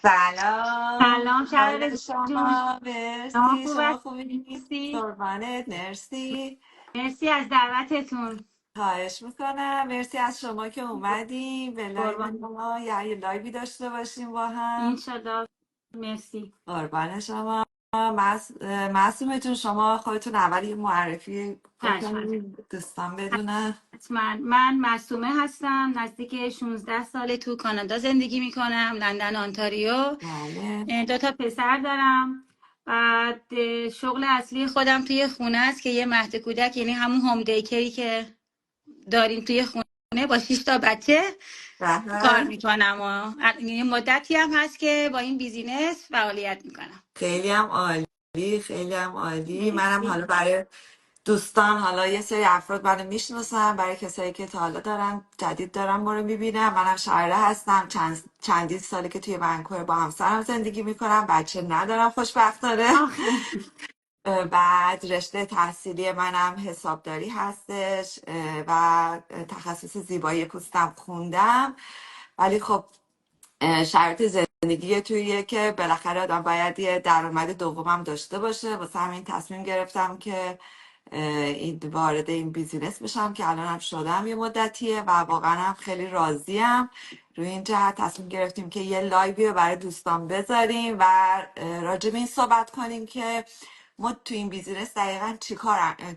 سلام، سلام حال شرارت جون. شما؟ شما مرسی، خوب شما خوبی؟ هستی؟ قربانت، مرسی. مرسی از دعوتتون. خواهش میکنم، مرسی از شما که اومدیم به لایو قربان ما، یه لایوی داشته باشیم با هم. انشالله. مرسی. قربان شما. معصومه جون، شما خودتون اول یه معرفی چشم. بکنید دوستان بدونن. حتما. من معصومه هستم، نزدیک 16 ساله تو کانادا زندگی میکنم، لندن آنتاریو. بله. دو تا پسر دارم. بعد شغل اصلی خودم توی خونه است که یه مهد کودک، یعنی همون هوم دیکری که داریم توی خونه با 6 تا بچه کار بله. میکنم و یه مدتی هم هست که با این بیزینس فعالیت میکنم. خیلی هم عالی، خیلی هم عالی. منم مرسی. حالا برای دوستان، حالا یه سری افراد منو میشناسن، برای کسایی که تا حالا جدید دارن ما رو میبینم، منم شاعره هستم. چندین ساله که توی ونکوور با همسرم زندگی میکنم، بچه ندارم خوشبختانه. آخه بعد رشته تحصیلی منم حسابداری هستش و تخصص زیبایی پوستم خوندم. ولی خب شرایط زندگی توییه که بالاخره آدم باید یه درآمد دومم داشته باشه. واسه همین تصمیم گرفتم که این وارد این بیزینس بشم که الانم شدم یه مدتیه و واقعا هم خیلی راضیم. روی این جهت تصمیم گرفتیم که یه لایوی رو برای دوستان بذاریم و راجع به این صحبت کنیم که ما تو این بیزینس دقیقا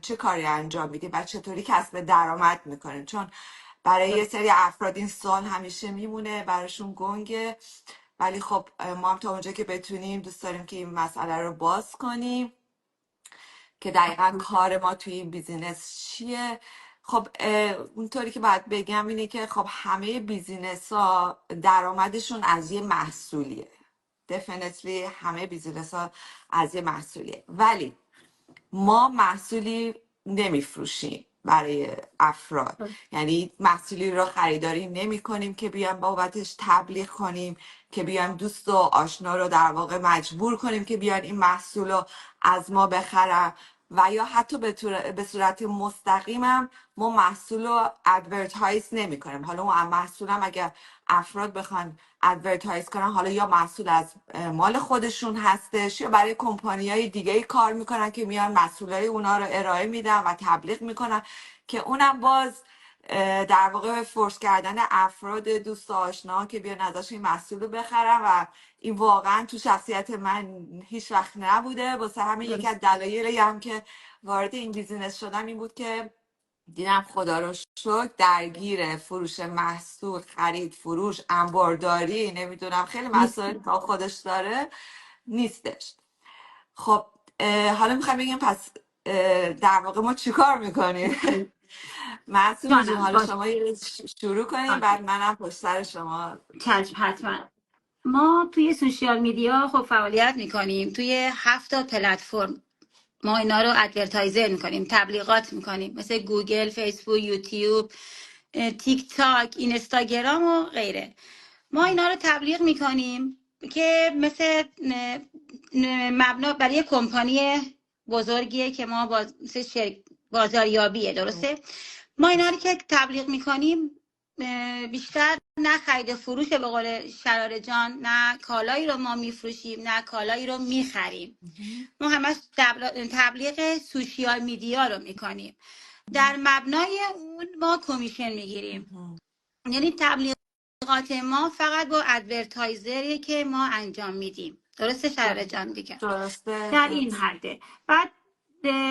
چه کاری انجام میدیم و چطوری کسب درآمد میکنیم. چون برای یه سری افراد این سوال همیشه میمونه، براشون گنگه. ولی خب ما هم تا اونجا که بتونیم دوست داریم که این مسئله رو باز کنیم که دقیقا کار ما توی این بیزینس چیه. خب اونطوری که باید بگم اینه که خب همه بیزینس ها درآمدشون از یه محصولیه. definitely همه بیزینس ها از یه محصولیه، ولی ما محصولی نمیفروشیم برای افراد. یعنی محصولی رو خریداری نمی کنیم که بیایم بابتش تبلیغ کنیم، که بیایم دوست و آشنا رو در واقع مجبور کنیم که بیان این محصول رو از ما بخرن. و یا حتی به صورت مستقیمم ما محصول رو ادورتایز نمی کنیم. حالا اون محصولم اگر افراد بخوان ادورتایز کنن، حالا یا محصول از مال خودشون هستش یا برای کمپانی های دیگه ای کار میکنن که میان محصول های اونا رو ارائه میدن و تبلیغ میکنن، که اونم باز در واقع فورس کردن افراد دوست و آشنا که بیان ازش این محصول رو بخرن. و این واقعا تو شخصیت من هیچ وقت نبوده. واسه همین یکی از درست. دلایلی هم که وارد این بیزینس شدم این بود که دیدم خدا رو شکر درگیر فروش محصول، خرید فروش، انبارداری، نمیدونم خیلی مسائل نیستی. تا خودش داره نیستش. خب حالا میخوایم بگیم پس در واقع ما چیکار میکنیم؟ معصومه جون، جانم حالا باش. شما یه شروع کنیم، بعد آکی. منم پشت سر شما. چشم حتما. ما توی سوشیال میدیا خب فعالیت میکنیم توی 7 تا پلتفرم. ما اینا رو ادورتایزر میکنیم، تبلیغات میکنیم، مثل گوگل، فیسبوک، یوتیوب، تیک تاک، اینستاگرام و غیره. ما اینا رو تبلیغ میکنیم که مثل مبنا برای کمپانی بزرگیه که ما مثل بازاریابیه، درسته؟ ما اینا رو که تبلیغ میکنیم بیشتر نه خرید فروش به قول شرار جان، نه کالایی رو ما میفروشیم نه کالایی رو میخریم. ما همش تبلیغ سوشیال میدیا رو میکنیم. در مبنای اون ما کمیشن میگیریم. یعنی تبلیغات ما فقط با ادورتایزری که ما انجام میدیم. درسته شرار جان دیگه؟ درسته، در این درست. حده. بعد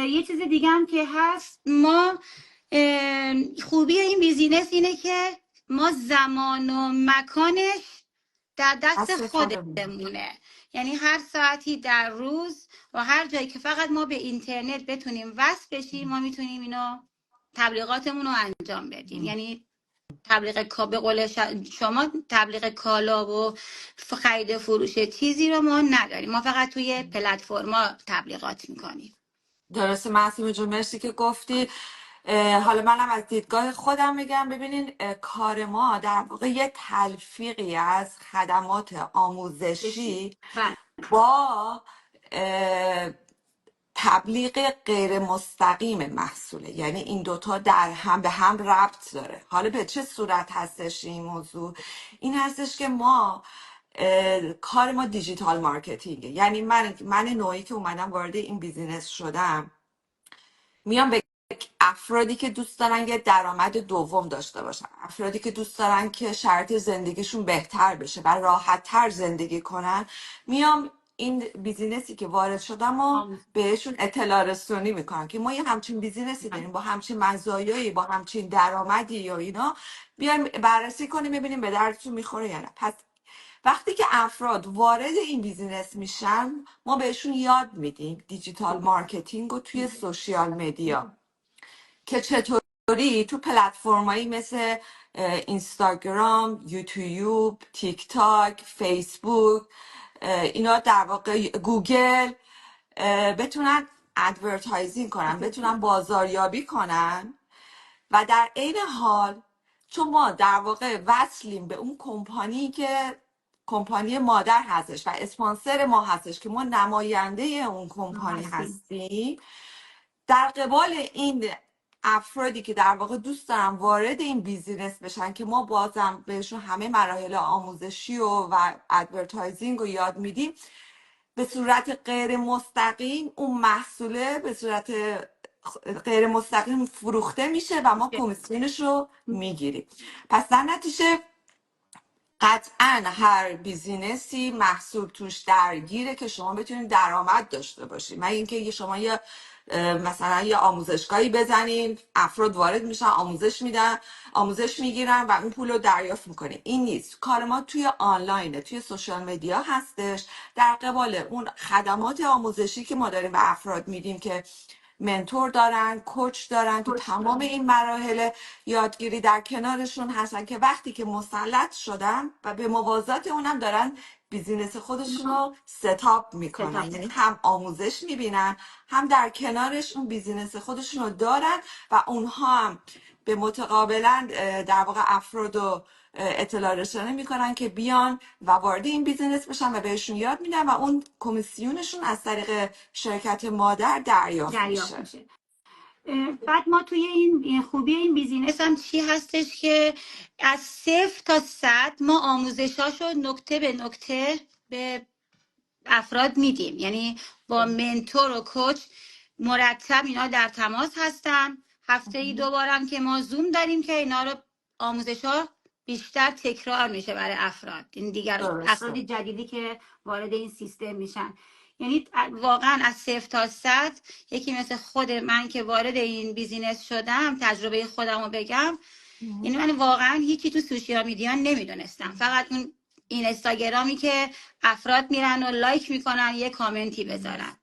یه چیز دیگه هم که هست، ما خوبی این بیزینس اینه که ما زمان و مکانش در دست دست خودمون. خودمونه. یعنی هر ساعتی در روز و هر جایی که فقط ما به اینترنت بتونیم وصل بشیم، ما میتونیم اینو تبلیغاتمون رو انجام بدیم. یعنی تبلیغ به قول شما تبلیغ کالا و خرید فروش چیزی رو ما نداریم. ما فقط توی پلتفرما تبلیغات میکنیم. درسته معصومه جون، مرسی که گفتی. حالا منم از دیدگاه خودم میگم، ببینین کار ما در واقع یه تلفیقی از خدمات بشی. آموزشی بله. با تبلیغ غیر مستقیم محصوله. یعنی این دوتا در هم به هم ربط داره. حالا به چه صورت هستش این موضوع؟ این هستش که ما کار ما دیجیتال مارکتینگه. یعنی من نوعی که اومدم وارد این بیزینس شدم، میام به افرادی که دوست دارن یه درآمد دوم داشته باشن، افرادی که دوست دارن که شرایط زندگیشون بهتر بشه و راحت تر زندگی کنن، میام این بیزینسی که وارد شدم و بهشون اطلاع رسونی میکنم که ما یه همچین بیزینسی داریم با همچین مزایایی، با همچین درآمدی و اینا، بیایم بررسی کنیم ببینیم به دردتون میخوره یا نه. پس وقتی که افراد وارد این بیزینس میشن، ما بهشون یاد میدیم دیجیتال مارکتینگ رو توی سوشیال مدیا، که چطوری تو پلتفرمایی مثل اینستاگرام، یوتیوب، تیک تاک، فیسبوک، اینا در واقع گوگل، بتونن ادورتایزینگ کنن، بتونن بازاریابی کنن و در عین حال چون ما در واقع وصلیم به اون کمپانی که کمپانی مادر هستش و اسپانسر ما هستش که ما نماینده اون کمپانی هستیم، در قبال این افرادی که در واقع دوست دارن وارد این بیزینس بشن که ما بازم بهشون همه مراحل آموزشی و ادورتایزینگ رو یاد میدیم، به صورت غیر مستقیم اون محصوله به صورت غیر مستقیم فروخته میشه و ما کمیسیونش رو میگیریم. پس در نتیجه قطعا هر بیزینسی محصول توش درگیره که شما بتونید درآمد داشته باشید. مگه اینکه شما یه مثلا یه آموزشگاهی بزنین، افراد وارد میشن، آموزش میدن، آموزش میگیرن و اون پول رو دریافت میکنه. این نیست. کار ما توی آنلاینه، توی سوشال مدیا هستش، در قبال اون خدمات آموزشی که ما داریم به افراد میدیم که منتور دارن، کوچ دارن، تو تمام این مراحل یادگیری در کنارشون هستن که وقتی که مسلط شدن و به موازات اونم دارن بیزینس خودشون رو ستاپ میکنن، یعنی هم آموزش میبینن، هم در کنارش اون بیزینس خودشون رو دارن و اونها هم به متقابلا در واقع افراد رو اطلاع رسانی میکنن که بیان و وارد این بیزینس بشن و بهشون یاد میدن و اون کمیسیونشون از طریق شرکت مادر دریافت میشه. بعد ما توی این خوبی این بیزینس هم چی هستش که از 0 تا 100 ما آموزشاشو نکته به نکته به افراد میدیم. یعنی با منتور و کوچ مرتب اینا در تماس هستن. هفته ای 2 بارم که ما زوم داریم که اینا رو آموزش ها بیشتر تکرار میشه برای افراد، این دیگر افراد جدیدی که وارد این سیستم میشن. یعنی واقعا از 0 تا 100 یکی مثل خود من که وارد این بیزینس شدم، تجربه خودم رو بگم، یعنی من واقعا هیچی تو سوشیال میدیا نمیدونستم، فقط اون این اینستاگرامی که افراد میرن و لایک میکنن یه کامنتی بذارن.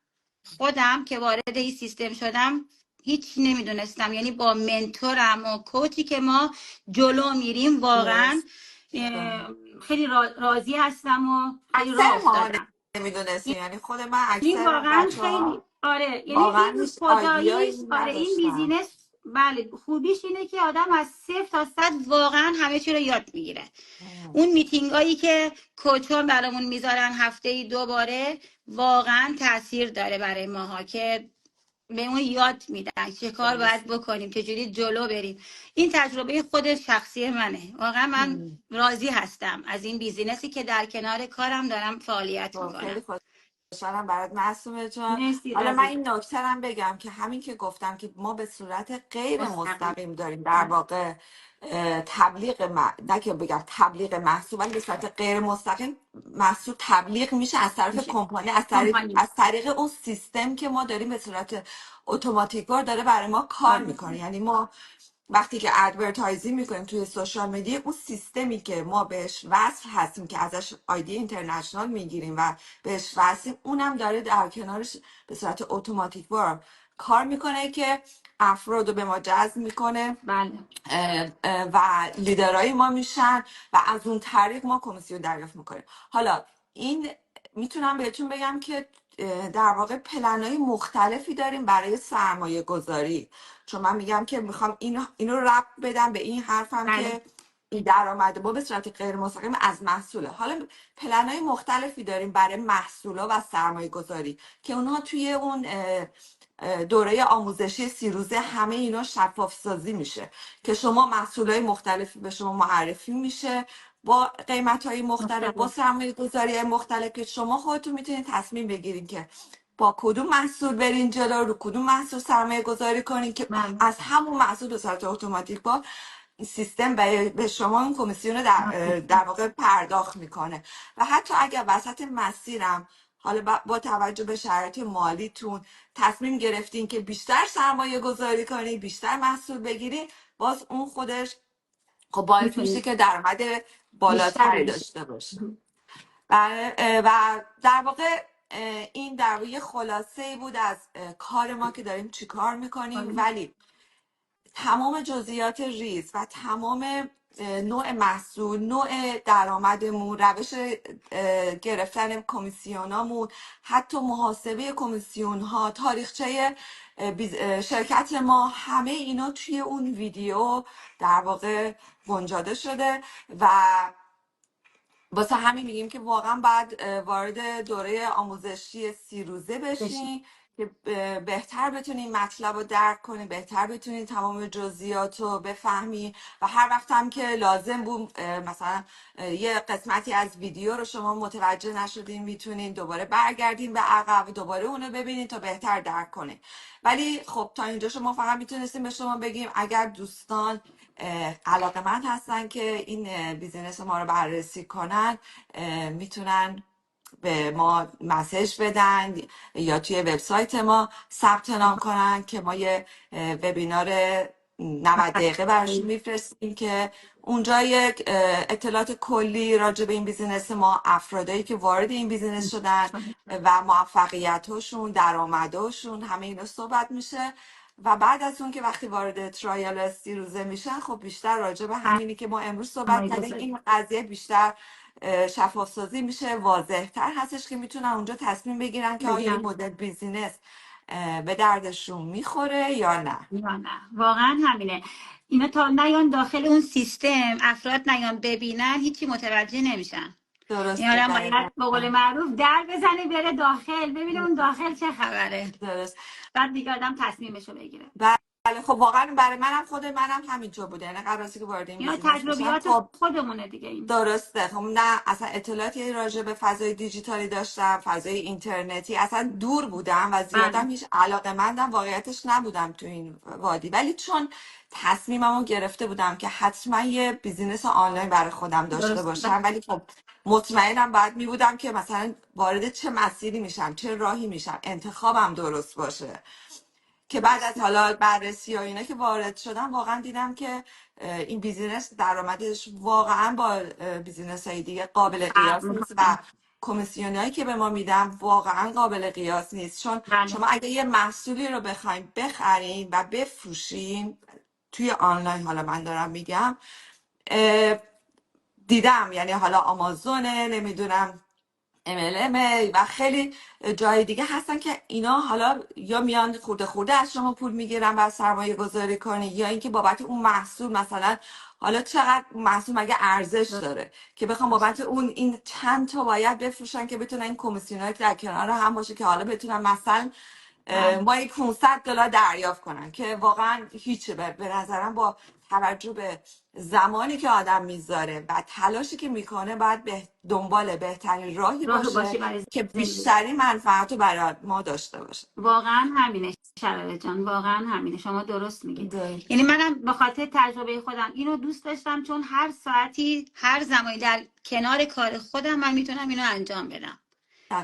خودم که وارد این سیستم شدم هیچ نمیدونستم، یعنی با منتورم و کوچی که ما جلو میریم واقعا خیلی راضی هستم و خیلی راه افتادم. نمیدونستیم، یعنی خود من این اکثر واقعا خیلی آره، یعنی واقعا این هیچ خداییش آیدیایی این نداشتم. بیزینس بله خوبیش اینه که آدم از 0 تا 100 واقعا همه چی رو یاد میگیره. اون میتینگ هایی که کوچون برامون میذارن هفته ای 2 باره واقعا تاثیر داره برای ماها که به اون یاد میدن چه کار باید بکنیم، چجوری جلو بریم. این تجربه خود شخصی منه. واقعا من راضی هستم از این بیزینسی که در کنار کارم دارم فعالیت خیلی میکنم. خوشحالم برات معصومه جان. مرسی حالا من رازی. این نکته هم بگم که همین که گفتم که ما به صورت غیر مستقیم داریم در واقع تبلیغ نه که بگم تبلیغ محصول، ولی به صورت غیر مستقیم محصول تبلیغ میشه از طرف کمپانی، از طریق اون سیستم که ما داریم به صورت اتوماتیکوار داره برای ما کار میکنه. یعنی ما وقتی که ادورتایزینگ میکنیم توی سوشال مدیا، اون سیستمی که ما بهش وصل هستیم که ازش آیدی اینترنشنال میگیریم و بهش وصلیم، اونم داره در کنارش به صورت اتوماتیک کار میکنه که افراد رو به ما جذب میکنه. بله. و لیدرهای ما میشن و از اون طریق ما کمیسیون دریافت میکنیم. حالا این میتونم بهتون بگم که در واقع پلن‌های مختلفی داریم برای سرمایه گذاری، چون من میگم که میخوام اینو ربط بدم به این حرفم که این درآمد ما به صورت غیر مستقیم از محصوله. حالا پلن‌های مختلفی داریم برای محصولا و سرمایه گذاری که اونها توی اون دوره آموزشی 3 روزه همه اینا شفاف سازی میشه که شما محصولای مختلفی به شما معرفی میشه با قیمت های مختلف، با مختلف. سرمایه گذاری مختلف که شما خودتون میتونید تصمیم بگیرید که با کدوم محصول برین جلو، رو کدوم محصول سرمایه گذاری کنین که بله. از همون محصول به صورت اتوماتیک با سیستم به شما اون کمیسیون رو در واقع پرداخت میکنه. و حتی اگر وسط مسیرم حالا با توجه به شرایط مالیتون تصمیم گرفتین که بیشتر سرمایه گذاری کنید، بیشتر محصول بگیرید، باز اون خودش خب باعث میشه میتونید که درآمد بیشتری بالاتری بشه. داشته باشه. و در واقع این در واقع یه خلاصه ای بود از کار ما که داریم چی کار میکنیم. ولی تمام جزئیات ریز و تمام نوع محصول، نوع درآمدمون، روش گرفتن کمیسیونامون، حتی محاسبه کمیسیون ها، تاریخچه شرکت ما، همه اینا توی اون ویدیو در واقع گنجاده شده. و واسه همین میگیم که واقعا باید وارد دوره آموزشی 30 روزه بشه. بشین که بهتر بتونین مطلب رو درک کنین، بهتر بتونین تمام جزئیات رو بفهمی. و هر وقت هم که لازم بود مثلا یه قسمتی از ویدیو رو شما متوجه نشدین، میتونین دوباره برگردین به عقب، دوباره اونو ببینین تا بهتر درک کنین. ولی خب تا اینجا شما فقط میتونستیم به شما بگیم اگر دوستان علاقمند هستن که این بیزینس ما رو بررسی کنن، میتونن به ما مسیج بدن یا توی وبسایت ما ثبت نام کنن که ما یه وبینار 90 دقیقه براشون میفرستیم که اونجا یک اطلاعات کلی راجع به این بیزینس ما، افرادایی که وارد این بیزینس شدن و موفقیتاشون، درآمداشون، همه اینا صحبت میشه. و بعد از اون که وقتی وارد ترایل 30 روزه میشن، خب بیشتر راجع به همینی که ما امروز صحبت سرمایه کردیم، گذاری. این قضیه بیشتر شفاف سازی میشه، واضح تر هستش که میتونن اونجا تصمیم بگیرن که آیا این بگیرن مدل بیزینس به دردشون میخوره یا نه. یا نه. واقعا همینه. اینا تا نیان داخل اون سیستم، افراد نیان ببینن، هیچی متوجه نمیشن. این درسته، آدم باید دقیقا. به قول معروف در بزنه بره داخل، ببینه اون داخل چه خبره، درست. بعد دیگه آدم تصمیمشو بگیره. بله، خب واقعا برای منم، خود منم همینطور بوده. یعنی قبل از که وارد این اینا بیزینس بشم، تجربیات خب خودمونه دیگه این. درسته، خب نه اصلا اطلاعاتی راجع به فضای دیجیتالی داشتم، فضای اینترنتی اصلا دور بودم و بله. زیادم هیچ علاقه مندم واقعیتش نبودم تو این وادی. ولی چون تصمیممو گرفته بودم که حتما یه بیزینس آنلاین برای خودم داشته درست. باشم، ولی خب مطمئنم باید می بودم که مثلا وارد چه مسیری میشم، چه راهی میشم، انتخابم درست باشه. که بعد از حالا بررسی و اینا که وارد شدم، واقعا دیدم که این بیزینس درآمدش واقعا با بیزینس های دیگه قابل فرق قیاس نیست و میکنه. کمیسیون هایی که به ما میدن واقعا قابل قیاس نیست. چون بله. شما اگه یه محصولی رو بخوایم بخرین و بفروشین توی آنلاین، حالا من دارم میگم، دیدم یعنی حالا آمازونه، نمیدونم MLM و خیلی جای دیگه هستن که اینا حالا یا میان خورده خورده از شما پول میگیرن و سرمایه گذاری کنی، یا اینکه بابت اون محصول مثلا، حالا چقدر محصول مگه ارزش داره که بخوام بابت اون این چند تا باید بفروشن که بتونن این کمیسیونایی که در کنار هم باشه که حالا بتونن مثلا بله. ما یک $500 دریافت کنن، که واقعا هیچه. به نظرم با توجه به زمانی که آدم میذاره و تلاشی که میکنه، باید دنبال بهترین راهی راه باشه باشی برای که زندگی. بیشترین منفعت رو برای ما داشته باشه. واقعا همینه شراره جان، واقعا همینه، شما درست میگید. ده. یعنی منم به خاطر تجربه خودم اینو دوست داشتم، چون هر ساعتی، هر زمانی در کنار کار خودم من میتونم اینو انجام بدم.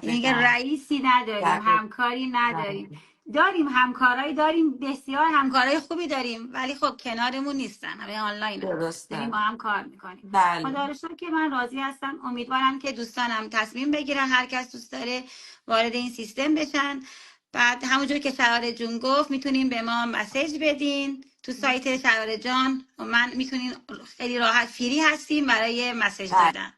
یعنی که دقیقا. رئیسی نداریم، دقیقا. همکاری نداریم. داریم همکارایی، داریم بسیار همکارای خوبی داریم، ولی خب کنارمون نیستن، همه آنلاینن، داریم درسته. با هم کار میکنیم. بله. خدا رو شکر که من راضی هستم. امیدوارم که دوستانم تصمیم بگیرن، هر کس دوست داره وارد این سیستم بشن. بعد همونجور که شراره جون گفت، میتونین به ما مسیج بدین تو سایت شراره جان و من میتونین، خیلی راحت فری هستیم برای مسیج دادن.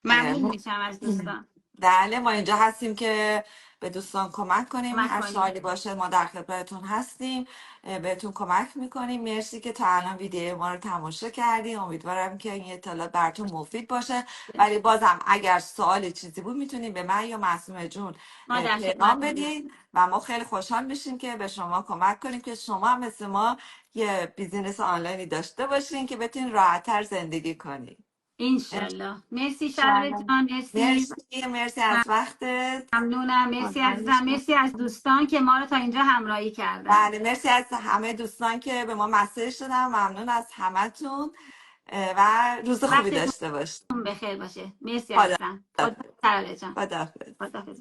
بله. ممنون میشم از دوستان. بله، ما اینجا هستیم که به دوستان کمک کنیم. کمک هر کنیم. سوالی باشه ما در خدمتتون هستیم، بهتون کمک میکنیم. مرسی که تا الان ویدیو ما رو تماشا کردیم. امیدوارم که این اطلاعات براتون مفید باشه. ولی بازم اگر سوال چیزی بود، میتونیم به من یا معصومه جون ما در پیغام خدمتیم. بدین و ما خیلی خوشحال میشیم که به شما کمک کنیم که شما هم مثل ما یه بیزینس آنلاینی داشته باشین که بتونین راحت‌تر زندگی کنین. انشالله. مرسی شهر انشالله. جان، مرسی. مرسی از وقتت. ممنونم، مرسی قربانت عزیزم، شم. مرسی از دوستان که ما رو تا اینجا همراهی کردن. بله مرسی از همه دوستان که به ما مسیج دادن. ممنون از همتون و روز خوبی وقتتون داشته باشید. بخیر باشه. مرسی خدا عزیزم. خدا شهر جان. خدا خداحافظ.